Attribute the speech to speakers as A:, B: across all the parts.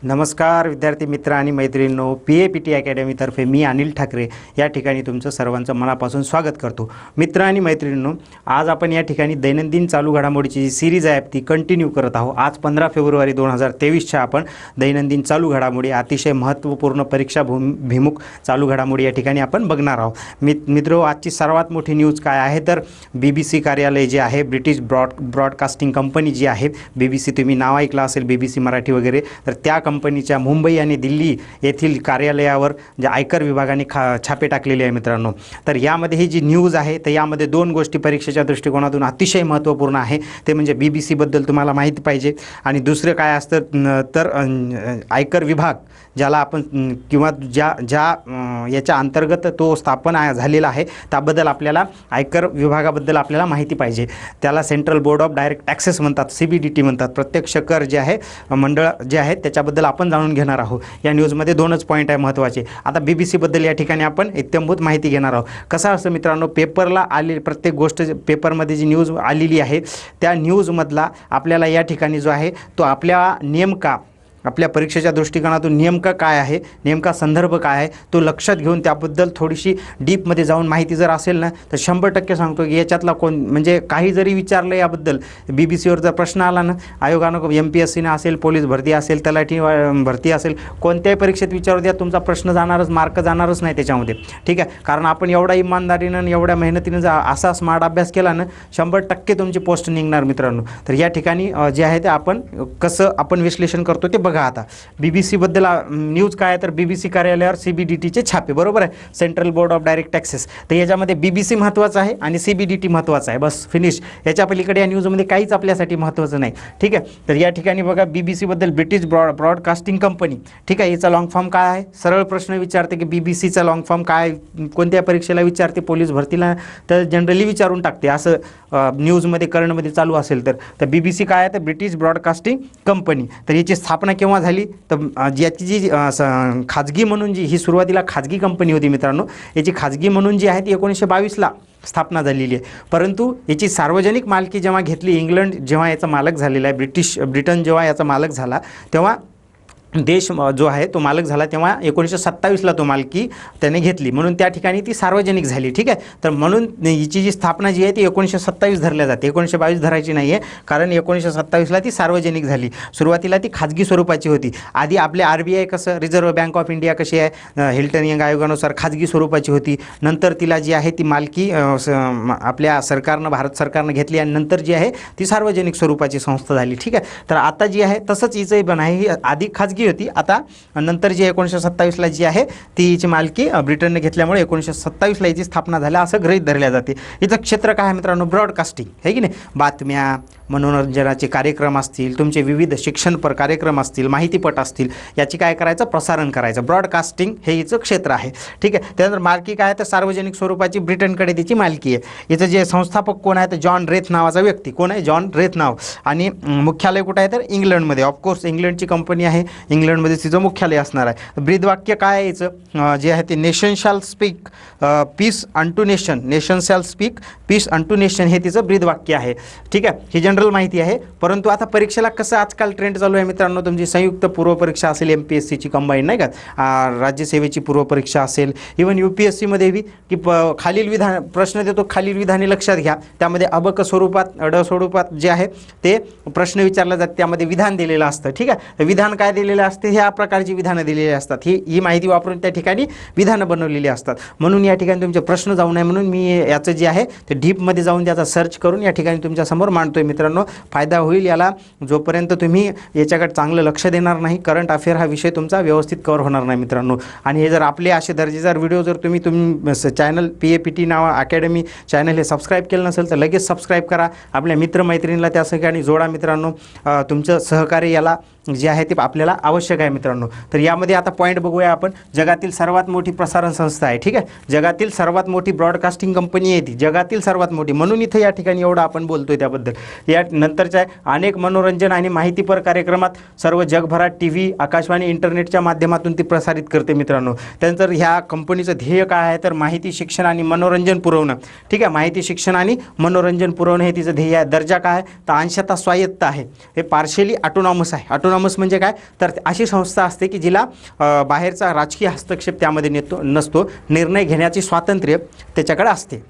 A: नमस्कार विद्यार्थी मित्र आणि मैत्रिणींनो, PAPT अकॅडमीतर्फे मी अनिल ठाकरे या ठिकाणी तुमचं सर्वांचं मनापासून स्वागत करतो. मित्र आणि मैत्रिणींनो, आज आपण या ठिकाणी दैनंदिन चालू घडामोडीची जी सिरीज आहे ती कंटिन्यू करत आहोत. आज 15 फेब्रुवारी 2023च्या आपण दैनंदिन चालू घडामोडी, अतिशय महत्त्वपूर्ण परीक्षाभिमुख चालू घडामोडी या ठिकाणी आपण बघणार आहोत. मित्र, आजची सर्वात मोठी न्यूज काय आहे तर BBC कार्यालय जे आहे, ब्रिटिश ब्रॉडकास्टिंग कंपनी जी आहे, BBC, तुम्ही नाव ऐकलं असेल BBC मराठी वगैरे, तर त्या कंपनीच्या मुंबई आणि दिल्ली येथील कार्यालयावर जे आयकर विभागाने छापे टाकलेले आहे मित्रांनो. तर यामध्ये ही जी न्यूज आहे तर यामध्ये दोन गोष्टी परीक्षेच्या दृष्टिकोनातून अतिशय महत्त्वपूर्ण आहे. ते म्हणजे BBCबद्दल तुम्हाला माहिती पाहिजे आणि दुसरं काय असतं तर आयकर विभाग ज्याला आपण किंवा ज्या याच्या अंतर्गत तो स्थापन झालेला आहे त्याबद्दल आपल्याला आयकर विभागाबद्दल आपल्याला माहिती पाहिजे. त्याला central board of direct taxes म्हणतात, CBDT म्हणतात. प्रत्यक्ष कर जे आहे मंडळ जे आहे त्याच्याबद्दल आपण जाणून घेणार आहोत. या न्यूजमध्ये दोनच पॉईंट आहे महत्त्वाचे. आता BBCबद्दल या ठिकाणी आपण इत्थंभूत माहिती घेणार आहोत. कसं असतं मित्रांनो, पेपरला आले प्रत्येक गोष्ट पेपरमध्ये जी न्यूज आलेली आहे त्या न्यूजमधला आपल्याला या ठिकाणी जो आहे तो आपल्या परीक्षेच्या दृष्टिकोनातून नेमका काय आहे, नेमका संदर्भ काय आहे तो लक्षात घेऊन त्याबद्दल थोडीशी डीपमध्ये जाऊन माहिती जर असेल ना तर 100% सांगतो की याच्यातला म्हणजे काही जरी विचारलं याबद्दल, BBCवर जर प्रश्न आला ना, आयोगानं MPSCनं असेल, पोलीस भरती असेल, तलाठी भरती असेल, कोणत्याही परीक्षेत विचारू द्या तुमचा प्रश्न जाणारच, मार्क जाणारच नाही त्याच्यामध्ये. ठीक आहे, कारण आपण एवढा इमानदारीनं एवढ्या मेहनतीनं जर असा स्मार्ट अभ्यास केला ना 100% तुमची पोस्ट निघणार मित्रांनो. तर या ठिकाणी जे आहे ते आपण कसं आपण विश्लेषण करतो ते बघा. आता BBCबद्दल न्यूज काय आहे तर BBC कार्यालयावर CBDTचे छापे, बरोबर आहे, central board of direct taxes. तर याच्यामध्ये BBC महत्त्वाचं आहे आणि CBDT महत्त्वाचं आहे, बस फिनिश. याच्या पलीकडे या न्यूजमध्ये काहीच आपल्यासाठी महत्त्वाचं नाही. ठीक आहे, तर या ठिकाणी बघा BBCबद्दल ब्रिटिश ब्रॉडकास्टिंग कंपनी. ठीक आहे, याचा लॉंग फॉर्म काय आहे? सरळ प्रश्न विचारते की BBCचा लॉंग फॉर्म काय, कोणत्या परीक्षेला विचारते, पोलीस भरतीला तर जनरली विचारून टाकते, असं न्यूजमध्ये करंटमध्ये चालू असेल तर BBC काय आहे तर ब्रिटिश ब्रॉडकास्टिंग कंपनी. तर याची स्थापना केव्हा झाली तर याची जी खाजगी म्हणून ही सुरुवातीला खाजगी कंपनी होती मित्रांनो. याची खाजगी म्हणून जी आहे ती 1922ला स्थापना झालेली आहे. परंतु याची सार्वजनिक मालकी जेव्हा घेतली, इंग्लंड जेव्हा याचा मालक झालेला आहे, ब्रिटन जेव्हा याचा मालक झाला तेव्हा देश जो आहे तो मालक झाला तेव्हा 1927ला तो मालकी त्याने घेतली, म्हणून त्या ठिकाणी ती सार्वजनिक झाली. ठीक आहे, तर म्हणून हिची जी स्थापना जी आहे ती 1927 धरल्या जाते, 1922 धरायची नाही आहे, कारण 1927ला ती सार्वजनिक झाली. सुरुवातीला ती खाजगी स्वरूपाची होती. आधी आपले RBI कसं, रिझर्व्ह बँक ऑफ इंडिया कशी आहे, हिल्टन यंग आयोगानुसार खाजगी स्वरूपाची होती. नंतर तिला जी आहे ती मालकी आपल्या सरकारनं, भारत सरकारनं घेतली आणि नंतर जी आहे ती सार्वजनिक स्वरूपाची संस्था झाली. ठीक आहे, तर आता जी आहे तसंच हिचं पण आहे, ही आधी खाजगी होती, आता नंतर जी 1927ला जी आहे ती हिची मालकी ब्रिटनने घेतल्यामुळे 1927ला याची स्थापना झाली असं गृहीत धरल्या जाते. हिचं क्षेत्र काय आहे मित्रांनो, ब्रॉडकास्टिंग आहे की नाही. बातम्या, मनोरंजनाचे कार्यक्रम असतील, तुमचे विविध शिक्षणपर कार्यक्रम असतील, माहितीपट असतील, याची काय करायचं, प्रसारण करायचं. ब्रॉडकास्टिंग हे हिचं क्षेत्र आहे. ठीक आहे, त्यानंतर मालकी काय आहे तर सार्वजनिक स्वरूपाची ब्रिटनकडे तिची मालकी आहे. याचं जे संस्थापक कोण आहे तर जॉन रेथ नावाचा व्यक्ती. कोण आहे? जॉन रेथ नाव. आणि मुख्यालय कुठं आहे तर इंग्लंडमध्ये. ऑफकोर्स इंग्लंडची कंपनी आहे, इंग्लंडमध्ये तिचं मुख्यालय असणार आहे. ब्रीदवाक्य काय आहे याचं जे आहे ते nation shall speak peace unto nation, nation shall speak peace unto nation हे तिचं ब्रीदवाक्य आहे. ठीक आहे, ही जनरल माहिती आहे. परंतु आता परीक्षेला कसं आजकाल ट्रेंड चालू आहे मित्रांनो, तुमची संयुक्त पूर्वपरीक्षा असेल, MPSCची कंबाईन नाही का, राज्यसेवेची पूर्वपरीक्षा असेल, इव्हन UPSCमध्ये बी की खालील विधान प्रश्न देतो, खालील विधाने लक्षात घ्या. त्यामध्ये अबक स्वरूपात, अड स्वरूपात जे आहे ते प्रश्न विचारला जातात, त्यामध्ये विधान दिलेलं असतं. ठीक आहे, विधान काय दिलेलं असते, ह्या प्रकारची विधानं दिलेली असतात. ही माहिती वापरून त्या ठिकाणी विधानं बनवलेली असतात. म्हणून या ठिकाणी तुमचे प्रश्न जाऊ नये म्हणून मी याचं जे आहे ते डीपमध्ये जाऊन त्याचा सर्च करून या ठिकाणी तुमच्यासमोर मांडतोय मित्रांनो. फायदा होईल याला, जोपर्यंत तुम्ही याच्याकडे चांगलं लक्ष देणार नाही, करंट अफेअर हा विषय तुमचा व्यवस्थित कव्हर होणार नाही मित्रांनो. आणि हे जर आपले असे दर्जेदार व्हिडिओ जर तुम्ही चॅनल PAPT नाव अकॅडमी चॅनल हे सबस्क्राईब केलं नसेल तर लगेच सबस्क्राईब करा. आपल्या मित्रमैत्रिणीला त्या ठिकाणी जोडा मित्रांनो. तुमचं सहकार्य याला जे आहे ते आपल्याला आवश्यक आहे मित्रांनो. तर यामध्ये आता पॉईंट बघूया आपण. जगातील सर्वात मोठी प्रसारण संस्था आहे. ठीक आहे, जगातील सर्वात मोठी ब्रॉडकास्टिंग कंपनी आहे ती, जगातील सर्वात मोठी, म्हणून इथे या ठिकाणी एवढं आपण बोलतोय त्याबद्दल. या नंतरच्या अनेक मनोरंजन आणि माहितीपर कार्यक्रमात सर्व जगभरात TV, आकाशवाणी, इंटरनेटच्या माध्यमातून ती प्रसारित करते मित्रांनो. त्यानंतर ह्या कंपनीचं ध्येय काय आहे तर माहिती, शिक्षण आणि मनोरंजन पुरवणं. ठीक आहे, माहिती, शिक्षण आणि मनोरंजन पुरवणं हे तिचं ध्येय आहे. दर्जा काय आहे तर अंशतः स्वायत्त आहे, हे पार्शियली ऑटोनॉमस आहे. ॲटोनॉमस म्हणजे काय, तर अशी संस्था असते की जिला बाहेरचा राजकीय हस्तक्षेप त्यामध्ये नसतो, निर्णय घेण्याचे स्वातंत्र्य त्याच्याकडे असते.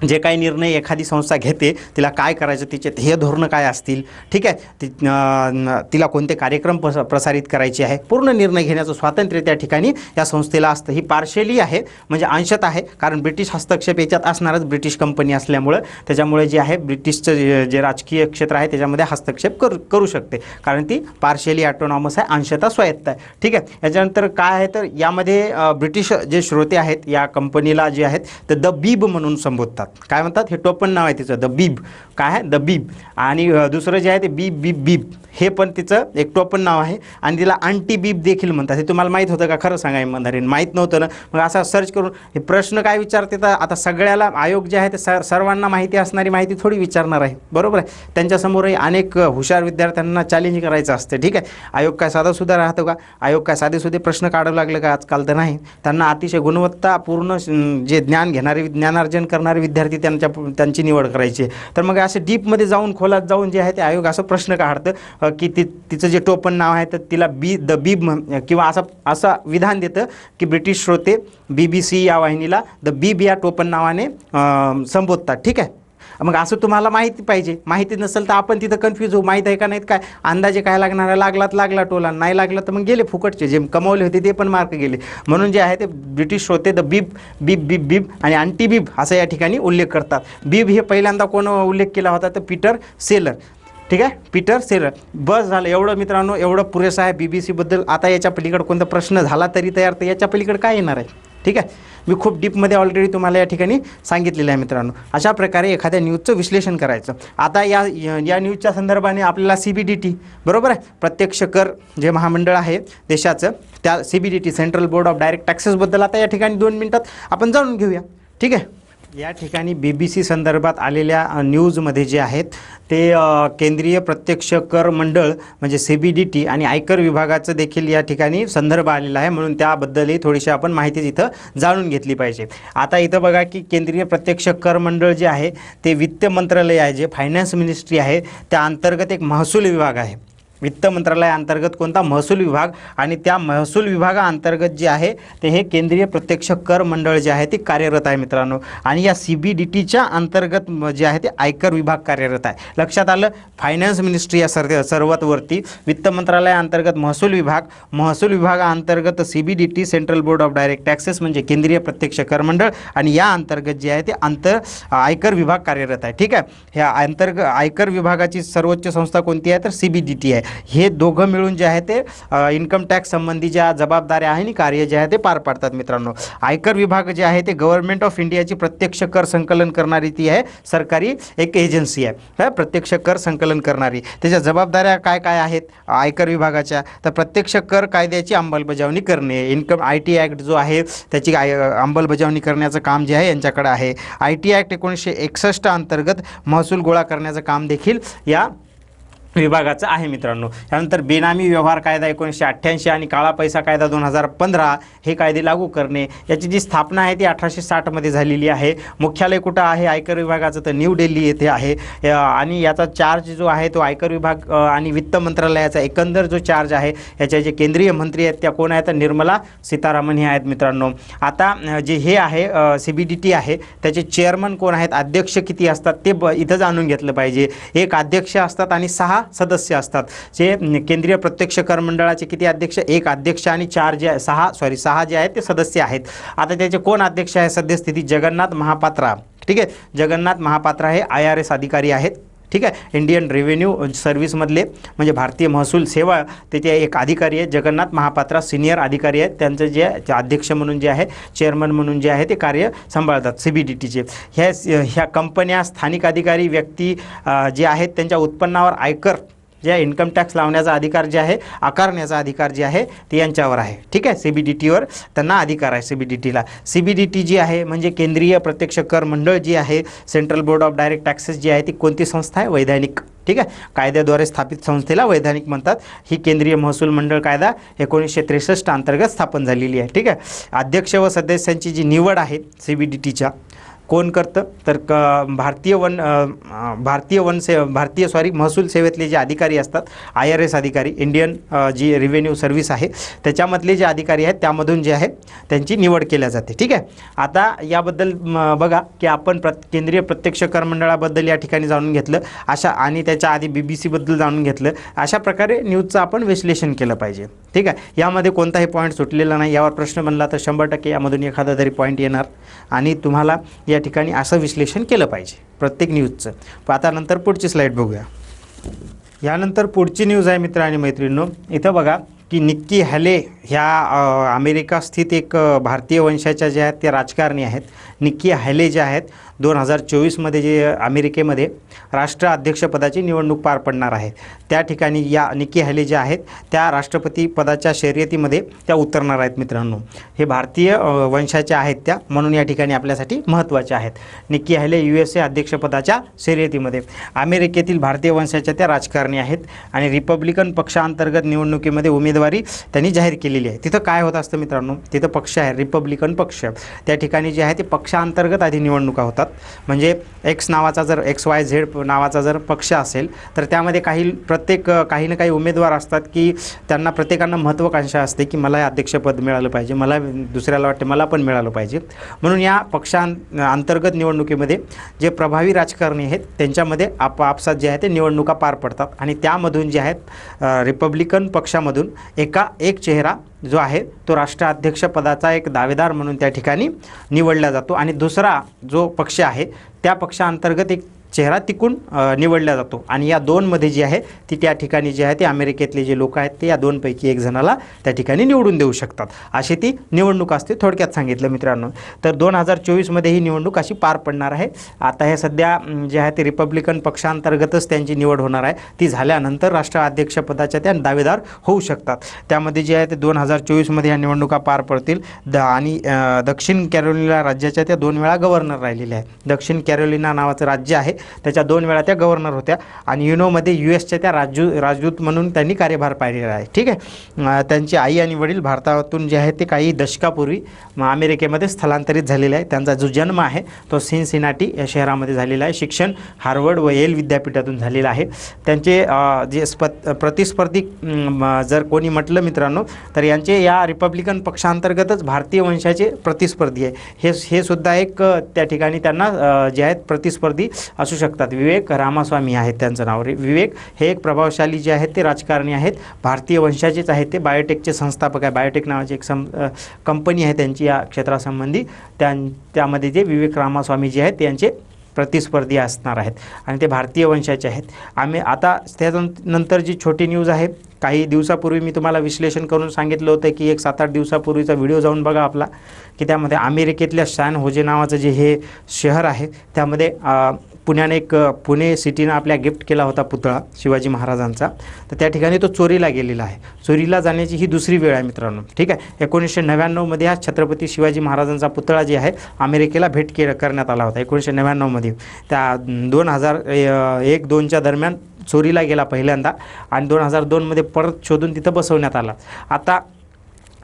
A: जे काही निर्णय एखादी संस्था घेते, तिला काय करायचं, तिचे ध्येय धोरणं काय असतील, ठीक आहे, तिला कोणते कार्यक्रम प्रसारित करायचे आहे, पूर्ण निर्णय घेण्याचं स्वातंत्र्य त्या ठिकाणी या संस्थेला असतं. ही पार्शियली आहे, म्हणजे अंशत आहे, कारण ब्रिटिश हस्तक्षेप याच्यात असणारच, ब्रिटिश कंपनी असल्यामुळं, त्याच्यामुळे जे आहे ब्रिटिशचं जे राजकीय क्षेत्र आहे त्याच्यामध्ये हस्तक्षेप करू शकते, कारण ती पार्शियली ॲटोनॉमस आहे, अंशतः स्वायत्त आहे. ठीक आहे. याच्यानंतर काय आहे तर यामध्ये ब्रिटिश जे श्रोते आहेत या कंपनीला जे आहेत ते द बीब म्हणून संबोधतात. काय म्हणतात, हे टोपण नाव आहे तिचं, द बीब. काय आहे, द बीब. आणि दुसरं जे आहे ते बीब बीब बीब, हे पण तिचं एक टोपण नाव आहे. आणि तिला आंटी बीब देखील म्हणतात. हे तुम्हाला माहीत होतं का, खरं सांगा इमानदारीने, माहीत नव्हतं ना. मग असा सर्च करून हे प्रश्न काय विचारते, तर आता सगळ्याला आयोग जे आहे ते सर्वांना माहिती असणारी माहिती थोडी विचारणार आहे, बरोबर आहे. त्यांच्यासमोरही अनेक हुशार विद्यार्थ्यांना चॅलेंज करायचं असते. ठीक आहे. आयोग काय साधासुद्धा राहतो का, आयोग काय साधेसुधे प्रश्न काढावं लागलं का आजकाल, तर नाही. त्यांना अतिशय गुणवत्तापूर्ण जे ज्ञान घेणारे, ज्ञानार्जन करणारे विद्यार्थी त्यांची निवड करायची. तर मग असे डीपमध्ये जाऊन, खोलात जाऊन जे आहे ते आयोग असं प्रश्न काढतं की तिचं जे टोपण नाव आहे तर तिला द बीब किंवा असं विधान देतं की ब्रिटिश श्रोते BBC या वाहिनीला द बीब या टोपण नावाने संबोधतात. ठीक आहे. मग असं तुम्हाला माहिती पाहिजे. माहिती नसेल तर आपण तिथं कन्फ्यूज होऊ, माहीत आहे का नाहीत काय, अंदाजे काय लागणार आहे, लागला टोला, नाही लागला तर मग गेले फुकटचे, जे कमावले होते ते पण मार्क गेले. म्हणून जे आहे ते ब्रिटिश श्रोते द बीब बीब बीब बीब आणि अँटी बीब असं या ठिकाणी उल्लेख करतात. बीब हे पहिल्यांदा कोण उल्लेख केला होता तर पीटर सेलर. ठीक आहे, पीटर सेलर. बस झालं एवढं मित्रांनो, एवढं पुरेसं आहे BBC बद्दल. आता याच्या पलीकडे कोणता प्रश्न झाला तरी तयार, तर याच्या पलीकडे काय येणार आहे. ठीक आहे. मी खूप डीपमध्ये ऑलरेडी तुम्हाला या ठिकाणी सांगितलेलं आहे मित्रांनो. अशा प्रकारे एखाद्या न्यूजचं विश्लेषण करायचं. आता या न्यूजच्या संदर्भाने आपल्याला CBDT, बरोबर आहे, प्रत्यक्ष कर जे महामंडळ आहे देशाचं, त्या CBDT central board of direct टॅक्सेसबद्दल आता या ठिकाणी 2 मिनिटात आपण जाणून घेऊया. ठीक आहे. या ठिकाणी BBC संदर्भात आलेल्या न्यूजमध्ये जे आहेत ते केंद्रीय प्रत्यक्ष कर मंडळ म्हणजे CBDT आणि आयकर विभागाचं देखील या ठिकाणी संदर्भ आलेला आहे, म्हणून त्याबद्दलही थोडीशी आपण माहिती इथं जाणून घेतली पाहिजे. आता इथं बघा की केंद्रीय प्रत्यक्ष कर मंडळ जे आहे ते वित्त मंत्रालय आहे, जे फायनान्स मिनिस्ट्री आहे त्या अंतर्गत एक महसूल विभाग आहे. वित्त मंत्रालयाअंतर्गत कोणता, महसूल विभाग. आणि त्या महसूल विभागाअंतर्गत जे आहे ते हे केंद्रीय प्रत्यक्ष कर मंडळ जे आहे ते कार्यरत आहे मित्रांनो. आणि या CBDTच्या अंतर्गत जे आहे ते आयकर विभाग कार्यरत आहे. लक्षात आलं. फायनान्स मिनिस्ट्री या सर्वात वरती, वित्त मंत्रालयाअंतर्गत महसूल विभाग, महसूल विभागाअंतर्गत CBDT central board of direct taxes म्हणजे केंद्रीय प्रत्यक्ष कर मंडळ, आणि या अंतर्गत जे आहे ते आयकर विभाग कार्यरत आहे. ठीक आहे. ह्या आयकर विभागाची सर्वोच्च संस्था कोणती आहे तर CBDT आहे. हे दोघं मिळून जे आहे ते इन्कम टॅक्स संबंधी ज्या जबाबदाऱ्या आहे आणि कार्य जे आहे ते पार पाडतात मित्रांनो. आयकर विभाग जे आहे ते गव्हर्नमेंट ऑफ इंडियाची प्रत्यक्ष कर संकलन करणारी ती आहे सरकारी एक एजन्सी आहे, प्रत्यक्ष कर संकलन करणारी. त्याच्या जबाबदाऱ्या काय काय आहेत आयकर विभागाच्या, तर प्रत्यक्ष कर कायद्याची अंमलबजावणी करणे, इन्कम IT ॲक्ट जो आहे त्याची अंमलबजावणी करण्याचं काम जे आहे यांच्याकडे आहे. IT ॲक्ट 1961 अंतर्गत महसूल गोळा करण्याचं काम देखील या विभागाचं आहे मित्रांनो. त्यानंतर बेनामी व्यवहार कायदा 1988 आणि काळा पैसा कायदा 2015 हे कायदे लागू करणे. याची जी स्थापना आहे ती 1860 झालेली आहे. मुख्यालय कुठं आहे आयकर विभागाचं तर न्यू दिल्ली येथे आहे. आणि याचा चार्ज जो आहे तो आयकर विभाग आणि वित्त मंत्रालयाचा एकंदर जो चार्ज आहे याचे जे केंद्रीय मंत्री आहेत त्या कोण आहेत तर निर्मला सीतारामन हे आहेत मित्रांनो. आता जे हे आहे CBDT आहे त्याचे चेअरमन कोण आहेत, अध्यक्ष किती असतात ते इथं जाणून घेतलं पाहिजे. एक अध्यक्ष असतात आणि 6 सदस्य असतात. जे केंद्रीय प्रत्यक्ष कर मंडळाचे किती अध्यक्ष, एक अध्यक्ष आणि 6 जे आहेत ते सदस्य आहेत. आता त्याचे कोण अध्यक्ष आहे सद्यस्थिती, जगन्नाथ महापात्रा. ठीक आहे. जगन्नाथ महापात्रा हे IRS अधिकारी आहेत. ठीक आहे. इंडियन रेव्हेन्यू सर्व्हिसमधले म्हणजे भारतीय महसूल सेवा त्याचे एक अधिकारी आहेत जगन्नाथ महापात्रा, सिनियर अधिकारी आहेत. त्यांचं जे अध्यक्ष म्हणून जे आहे, चेअरमन म्हणून जे आहे ते कार्य सांभाळतात CBDTचे. ह्या कंपन्या, स्थानिक अधिकारी, व्यक्ती जे आहेत त्यांच्या उत्पन्नावर आयकर जे इन्कम टॅक्स लावण्याचा अधिकार जे आहे, आकारण्याचा अधिकार जे आहे ते यांच्यावर आहे. ठीक आहे. CBDTवर त्यांना अधिकार आहे. CBDT जी आहे म्हणजे केंद्रीय प्रत्यक्ष कर मंडळ जी आहे, central board of direct taxes जी आहे ती कोणती संस्था आहे, वैधानिक. ठीक आहे. कायद्याद्वारे स्थापित संस्थेला वैधानिक म्हणतात. ही केंद्रीय महसूल मंडळ कायदा 1963 अंतर्गत स्थापन झालेली आहे. ठीक आहे. अध्यक्ष व सदस्यांची जी निवड आहे CBDTच्या कोण करतं तर भारतीय महसूल सेवेतले जे अधिकारी असतात, IRS अधिकारी, इंडियन जी रेव्हेन्यू सर्व्हिस आहे त्याच्यामधले जे अधिकारी आहेत त्यामधून जे आहे त्यांची निवड केल्या जाते. ठीक आहे. आता याबद्दल बघा की आपण केंद्रीय प्रत्यक्ष कर मंडळाबद्दल या ठिकाणी जाणून घेतलं, अशा आणि त्याच्या आधी BBC बद्दल जाणून घेतलं. अशा प्रकारे न्यूजचं आपण विश्लेषण केलं पाहिजे. ठीक आहे. यामध्ये कोणताही पॉईंट सुटलेला नाही. यावर प्रश्न बनला तर 100% यामधून एखादा तरी पॉईंट येणार आणि तुम्हाला या ठिकाणी असं विश्लेषण केलं पाहिजे प्रत्येक न्यूजचं. आता नंतर पुढची स्लाईड बघूया. यानंतर पुढची न्यूज आहे मित्र आणि मैत्रिणींनो, इथं बघा की निक्की हॅले ह्या अमेरिका स्थित एक भारतीय वंशाच्या जे आहेत ते राजकारणी आहेत. निक्की हॅले जे आहेत 2024मध्ये जे अमेरिकेमध्ये राष्ट्राध्यक्षपदाची निवडणूक पार पडणार आहे. त्या ठिकाणी या निक्की हॅले ज्या आहेत त्या राष्ट्रपती पदाच्या शर्यतीमध्ये त्या उतरणार आहेत. मित्रांनो, हे भारतीय वंशाच्या आहेत त्या, म्हणून या ठिकाणी आपल्यासाठी महत्त्वाचे आहेत. निक्की हॅले USA अध्यक्षपदाच्या शर्यतीमध्ये. अमेरिकेतील भारतीय वंशाच्या त्या राजकारणी आहेत आणि रिपब्लिकन पक्षांतर्गत निवडणुकीमध्ये उमेदवारी त्यांनी जाहीर केलेली आहे. तिथं काय होत असतं मित्रांनो, तिथं पक्ष आहे रिपब्लिकन पक्ष, त्या ठिकाणी जे आहे ते पक्षांतर्गत आधी निवडणुका होतात. म्हणजे XYZ नावाचा जर पक्ष असेल तर त्यामध्ये काही ना काही उमेदवार असतात की त्यांना प्रत्येकांना महत्त्वाकांक्षा असते की मला अध्यक्षपद मिळालं पाहिजे, मला दुसऱ्याला वाटते मला पण मिळालं पाहिजे. म्हणून या पक्षांतर्गत निवडणुकीमध्ये जे प्रभावी राजकारणी आहेत त्यांच्यामध्ये आपसात जे आहे ते निवडणुका पार पडतात आणि त्यामधून जे आहेत रिपब्लिकन पक्षामधून एक चेहरा जो आहे तो राष्ट्राध्यक्षपदाचा एक दावेदार म्हणून त्या ठिकाणी निवडला जातो आणि दुसरा जो पक्ष आहे त्या पक्षांतर्गत एक चेहरा तिकून निवडला जातो आणि या दोनमध्ये जी आहे ती त्या ठिकाणी जे आहे ते अमेरिकेतले जे लोक आहेत ते या दोनपैकी एक जणाला त्या ठिकाणी निवडून देऊ शकतात. अशी ती निवडणूक असते. थोडक्यात सांगितलं मित्रांनो तर 2024मध्ये ही निवडणूक अशी पार पडणार आहे. आता हे सध्या जे आहे ते रिपब्लिकन पक्षांतर्गतच त्यांची निवड होणार आहे. ती झाल्यानंतर राष्ट्राध्यक्षपदाच्या त्या दावेदार होऊ शकतात. त्यामध्ये जे आहे ते 2024मध्ये या निवडणुका पार पडतील आणि दक्षिण कॅरोलिना राज्याच्या त्या 2 वेळा गव्हर्नर राहिलेल्या आहेत. दक्षिण कॅरोलिना नावाचं राज्य आहे त्याच्या 2 वेळा त्या गव्हर्नर होत्या आणि युनोमध्ये USच्या त्या राजदूत म्हणून त्यांनी कार्यभार पाहिलेला आहे. ठीक आहे. त्यांची आई आणि वडील भारतातून जे आहे ते काही दशकापूर्वी अमेरिकेमध्ये स्थलांतरित झालेले आहे. त्यांचा जो जन्म आहे तो सिनसिनाटी या शहरामध्ये झालेला आहे. शिक्षण हार्वर्ड व येल विद्यापीठातून झालेलं आहे. त्यांचे जे प्रतिस्पर्धी जर कोणी म्हटलं मित्रांनो तर यांचे या रिपब्लिकन पक्षांतर्गतच भारतीय वंशाचे प्रतिस्पर्धी आहे. हे सुद्धा एक त्या ठिकाणी त्यांना जे आहेत प्रतिस्पर्धी असू शकतात. विवेक रामास्वामी आहेत त्यांचं नाव. विवेक हे एक प्रभावशाली जे आहेत ते राजकारणी आहेत, भारतीय वंशाचेच आहेत. ते बायोटेकचे संस्थापक आहे. बायोटेक नावाची एक कंपनी आहे त्यांची या क्षेत्रासंबंधी. त्यामध्ये जे विवेक रामास्वामी जे आहेत त्यांचे प्रतिस्पर्धी असणार आहेत आणि ते भारतीय वंशाचे आहेत. आता त्यानंतर जी छोटी न्यूज आहे, काही दिवसापूर्वी मी तुम्हाला विश्लेषण करून सांगितलं होतं की एक 7-8 दिवसापूर्वीचा व्हिडिओ जाऊन बघा आपला, की त्यामध्ये अमेरिकेतल्या सॅन होजे नावाचं जे हे शहर आहे त्यामध्ये पुणे सिटीनं आपल्या गिफ्ट केला होता पुतळा शिवाजी महाराजांचा. तर त्या ठिकाणी तो चोरीला गेलेला आहे. चोरीला जाण्याची ही दुसरी वेळ आहे मित्रांनो. ठीक आहे. 1999मध्ये हा छत्रपती शिवाजी महाराजांचा पुतळा जे आहे अमेरिकेला भेट करण्यात आला होता. 1999मध्ये त्या 2001-2च्या दरम्यान चोरीला गेला पहिल्यांदा आणि 2002मध्ये परत शोधून तिथं बसवण्यात आला. आता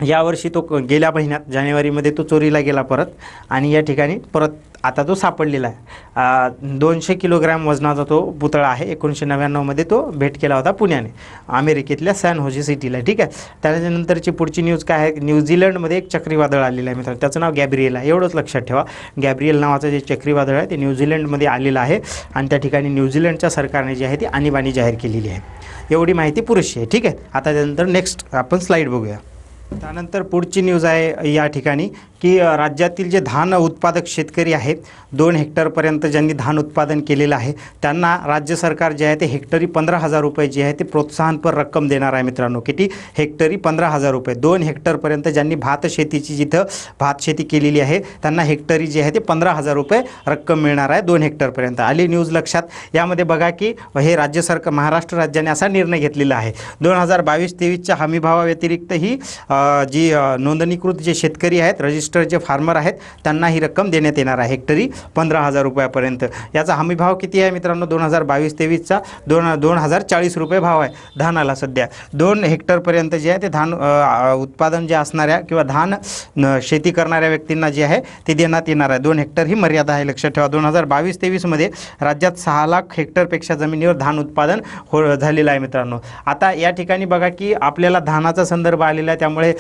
A: यावर्षी तो गेल्या महिन्यात जानेवारीमध्ये तो चोरीला गेला परत आणि या ठिकाणी परत आता तो सापडलेला आहे. 200 किलोग्रॅम वजनाचा तो पुतळा आहे. 1999मध्ये तो भेट केला होता पुण्याने अमेरिकेतल्या सॅन होजे सिटीला. ठीक आहे. त्याच्यानंतरची पुढची न्यूज काय आहे, न्यूझीलंडमध्ये एक चक्रीवादळ आलेलं आहे मित्रांनो. त्याचं नाव गॅब्रिएल आहे. एवढंच लक्षात ठेवा, गॅब्रिएल नावाचं जे चक्रीवादळ आहे ते न्यूझीलंडमध्ये आलेलं आहे आणि त्या ठिकाणी न्यूझीलंडच्या सरकारने जी आहे ती आणीबाणी जाहीर केलेली आहे. एवढी माहिती पुरेशी आहे. ठीक आहे. आता त्यानंतर नेक्स्ट आपण स्लाईड बघूया. त्यानंतर पुढची न्यूज आहे या ठिकाणी की राज्यातील जे धान उत्पादक शेतकरी आहेत 2 हेक्टरपर्यंत ज्यांनी धान उत्पादन केलेलं आहे त्यांना राज्य सरकार जे आहे ते हेक्टरी 15,000 रुपये जे आहे ते प्रोत्साहनपर रक्कम देणार आहे मित्रांनो. किती? हेक्टरी 15,000 रुपये. 2 हेक्टरपर्यंत ज्यांनी जिथं भात शेती केलेली आहे त्यांना हेक्टरी जे आहे ते 15,000 रुपये रक्कम मिळणार आहे. 2 हेक्टरपर्यंत आली न्यूज लक्षात. यामध्ये बघा की हे राज्य सरकार महाराष्ट्र राज्याने असा निर्णय घेतलेला आहे. 2022-23च्या हमीभावाव्यतिरिक्त ही जी नोंदणीकृत जे शेतकरी आहेत, रजिस्टर जे फार्मर आहेत त्यांना ही रक्कम देण्यात येणार आहे, हेक्टरी 15,000 रुपयापर्यंत. याचा हमी भाव किती आहे मित्रांनो? 2022-23चा 2040 रुपये भाव आहे धानाला सध्या. 2 हेक्टरपर्यंत जे आहे ते धान उत्पादन जे असणाऱ्या किंवा धान शेती करणाऱ्या व्यक्तींना जे आहे ते देण्यात येणार आहे. 2 हेक्टर ही मर्यादा आहे, लक्षात ठेवा. 2022-23मध्ये राज्यात 6 लाख हेक्टरपेक्षा जमिनीवर धान उत्पादन झालेलं आहे मित्रांनो. आता या ठिकाणी बघा की आपल्याला धानाचा संदर्भ आलेला आहे, त्यामुळे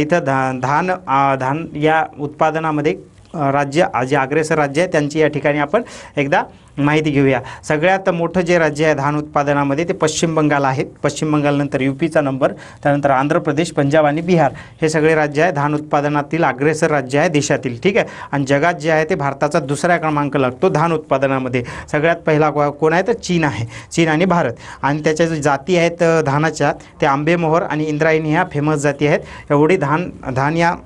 A: इथं धान या उत्पादनामध्ये राज्य जे अग्रेसर राज्य आहे त्यांची या ठिकाणी आपण एकदा माहिती घेऊया. सगळ्यात मोठं जे राज्य आहे धान उत्पादनामध्ये ते पश्चिम बंगाल आहे. पश्चिम बंगालनंतर यूपीचा नंबर, त्यानंतर आंध्र प्रदेश, पंजाब आणि बिहार हे सगळे राज्य आहे धान उत्पादनातील अग्रेसर राज्य आहे देशातील. ठीक आहे. आणि जगात जे आहे ते भारताचा दुसरा क्रमांक लागतो धान उत्पादनामध्ये. सगळ्यात पहिला कोण आहे तर चीन आहे, चीन आणि भारत. आणि त्याच्या ज्या जाती आहेत धानाच्या ते आंबेमोहर आणि इंद्रायणी ह्या फेमस जाती आहेत. एवढी धान या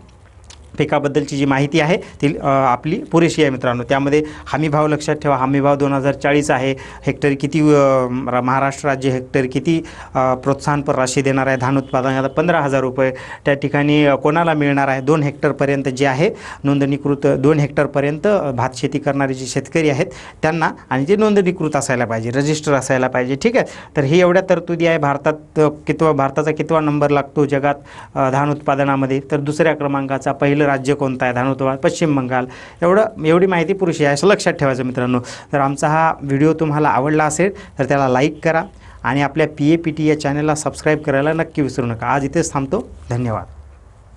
A: पिकाबद्दलची जी माहिती आहे ती आपली पुरेशी आहे मित्रांनो. त्यामध्ये हमी भाव लक्षात ठेवा, हमी भाव 2040 आहे. हेक्टरी किती महाराष्ट्र राज्य हेक्टरी किती प्रोत्साहनपर राशी देणार आहे धान उत्पादनाला? 15,000 रुपये त्या ठिकाणी कोणाला मिळणार आहे? 2 हेक्टरपर्यंत जे आहे नोंदणीकृत, 2 हेक्टरपर्यंत भात शेती करणारे जे शेतकरी आहेत त्यांना, आणि जे नोंदणीकृत असायला पाहिजे, रजिस्टर असायला पाहिजे. ठीक आहे. तर ही एवढ्या तरतुदी आहे. भारताचा कितवा नंबर लागतो जगात धान उत्पादनामध्ये? तर दुसऱ्या क्रमांकाचा. पहिलं राज्य कोणतं आहे धान उत्पादन? पश्चिम बंगाल. एवढी माहिती पुरेशी आहे असं लक्षात ठेवायचं मित्रांनो. तर आमचा हा व्हिडिओ तुम्हाला आवडला असेल तर त्याला लाईक करा आणि आपल्या PAPT या चॅनलला सबस्क्राईब करायला नक्की विसरू नका. आज इथेच थांबतो. धन्यवाद.